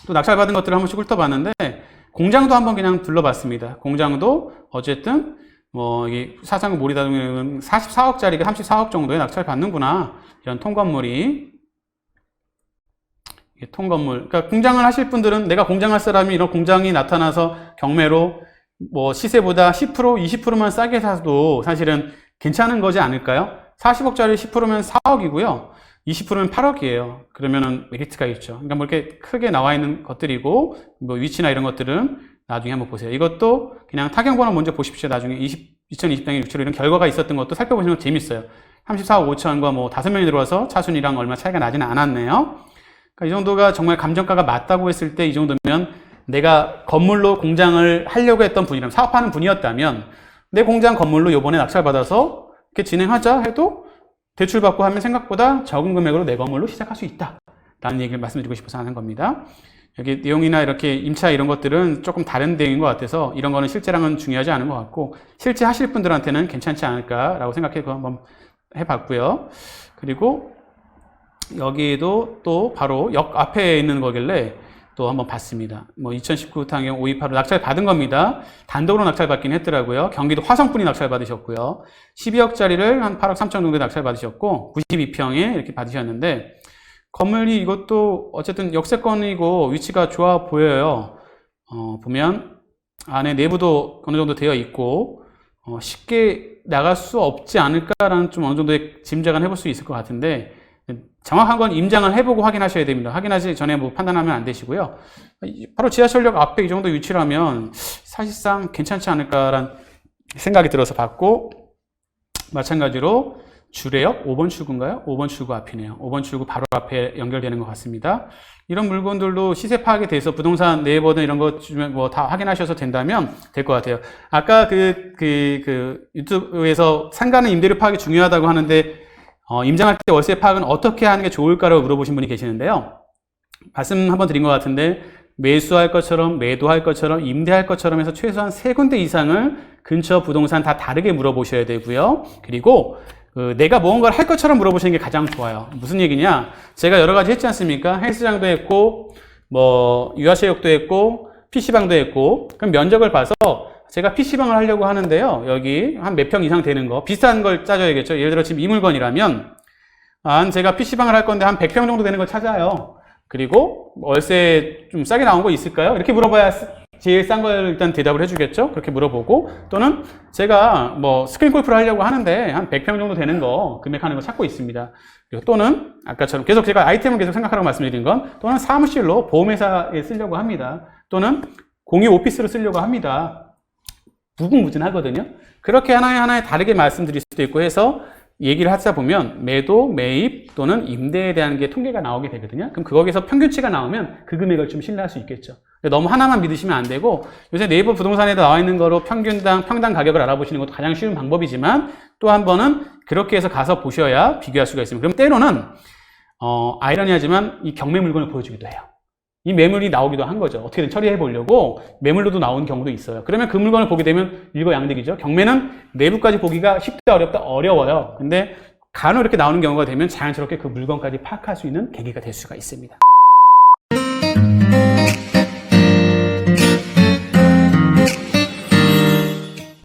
또 낙찰받은 것들을 한 번씩 훑어봤는데, 공장도 한번 그냥 둘러봤습니다. 공장도 어쨌든 뭐 이게 사상 몰이다보면 44억짜리가 34억 정도에 낙찰 받는구나, 이런 통건물이. 통건물. 그러니까 공장을 하실 분들은, 내가 공장할 사람이 이런 공장이 나타나서 경매로 뭐 시세보다 10%, 20%만 싸게 사도 사실은 괜찮은 거지 않을까요? 40억짜리 10%면 4억이고요. 20%면 8억이에요. 그러면은 메리트가 있죠. 그러니까 뭐 이렇게 크게 나와 있는 것들이고, 뭐 위치나 이런 것들은 나중에 한번 보세요. 이것도 그냥 타경번호 먼저 보십시오. 나중에 2020당일 6.75 이런 결과가 있었던 것도 살펴보시면 재밌어요. 34억 5천과 뭐 5명이 들어와서 차순위랑 얼마 차이가 나지는 않았네요. 그러니까 이 정도가 정말 감정가가 맞다고 했을 때, 이 정도면 내가 건물로 공장을 하려고 했던 분이라면, 사업하는 분이었다면 내 공장 건물로 요번에 낙찰받아서 이렇게 진행하자 해도 대출받고 하면 생각보다 적은 금액으로 내 건물로 시작할 수 있다 라는 얘기를 말씀드리고 싶어서 하는 겁니다. 여기 내용이나 이렇게 임차 이런 것들은 조금 다른 내용인 것 같아서 이런 거는 실제랑은 중요하지 않은 것 같고, 실제 하실 분들한테는 괜찮지 않을까라고 생각해서 한번 해봤고요. 그리고 여기에도 또 바로 역 앞에 있는 거길래 또 한번 봤습니다. 뭐 2019 타경 528로 낙찰 받은 겁니다. 단독으로 낙찰 받긴 했더라고요. 경기도 화성분이 낙찰 받으셨고요. 12억짜리를 한 8억 3천 정도에 낙찰 받으셨고 92평에 이렇게 받으셨는데, 건물이 이것도 어쨌든 역세권이고 위치가 좋아 보여요. 보면 안에 내부도 어느 정도 되어 있고 쉽게 나갈 수 없지 않을까라는 좀 어느 정도의 짐작은 해볼 수 있을 것 같은데, 정확한 건 임장을 해보고 확인하셔야 됩니다. 확인하기 전에 뭐 판단하면 안 되시고요. 바로 지하철역 앞에 이 정도 위치라면 사실상 괜찮지 않을까라는 생각이 들어서 봤고, 마찬가지로 주례역 5번 출구인가요? 5번 출구 앞이네요. 5번 출구 바로 앞에 연결되는 것 같습니다. 이런 물건들도 시세 파악에 대해서 부동산 네이버든 이런 거 뭐 다 확인하셔서 된다면 될 것 같아요. 아까 유튜브에서 상가는 임대료 파악이 중요하다고 하는데, 임장할 때 월세 파악은 어떻게 하는 게 좋을까라고 물어보신 분이 계시는데요. 말씀 한번 드린 것 같은데, 매수할 것처럼, 매도할 것처럼, 임대할 것처럼 해서 최소한 3군데 이상을 근처 부동산 다 다르게 물어보셔야 되고요. 그리고 내가 무언가를 할 것처럼 물어보시는 게 가장 좋아요. 무슨 얘기냐? 제가 여러 가지 했지 않습니까? 헬스장도 했고, 뭐 유아체육도 했고, PC방도 했고. 그럼 면적을 봐서 제가 PC방을 하려고 하는데요. 여기 한 몇 평 이상 되는 거, 비슷한 걸 짜줘야겠죠. 예를 들어 지금 이 물건이라면 제가 PC방을 할 건데 한 100평 정도 되는 걸 찾아요. 그리고 월세 좀 싸게 나온 거 있을까요? 이렇게 물어봐야 제일 싼 걸 일단 대답을 해주겠죠. 그렇게 물어보고, 또는 제가 뭐 스크린 골프를 하려고 하는데 한 100평 정도 되는 거 금액하는 거 찾고 있습니다. 또는 아까처럼 계속 제가 아이템을 계속 생각하라고 말씀드린 건, 또는 사무실로 보험회사에 쓰려고 합니다. 또는 공유 오피스로 쓰려고 합니다. 무궁무진하거든요. 그렇게 하나하나에 다르게 말씀드릴 수도 있고 해서 얘기를 하다 보면 매도, 매입 또는 임대에 대한 게 통계가 나오게 되거든요. 그럼 거기서 평균치가 나오면 그 금액을 좀 신뢰할 수 있겠죠. 너무 하나만 믿으시면 안 되고, 요새 네이버 부동산에도 나와 있는 거로 평당 가격을 알아보시는 것도 가장 쉬운 방법이지만, 또 한 번은 그렇게 해서 가서 보셔야 비교할 수가 있습니다. 그럼 때로는 아이러니하지만 이 경매 물건을 보여주기도 해요. 이 매물이 나오기도 한 거죠. 어떻게든 처리해 보려고 매물로도 나오는 경우도 있어요. 그러면 그 물건을 보게 되면 일거양득이죠. 경매는 내부까지 보기가 쉽다 어렵다 어려워요. 근데 간혹 이렇게 나오는 경우가 되면 자연스럽게 그 물건까지 파악할 수 있는 계기가 될 수가 있습니다.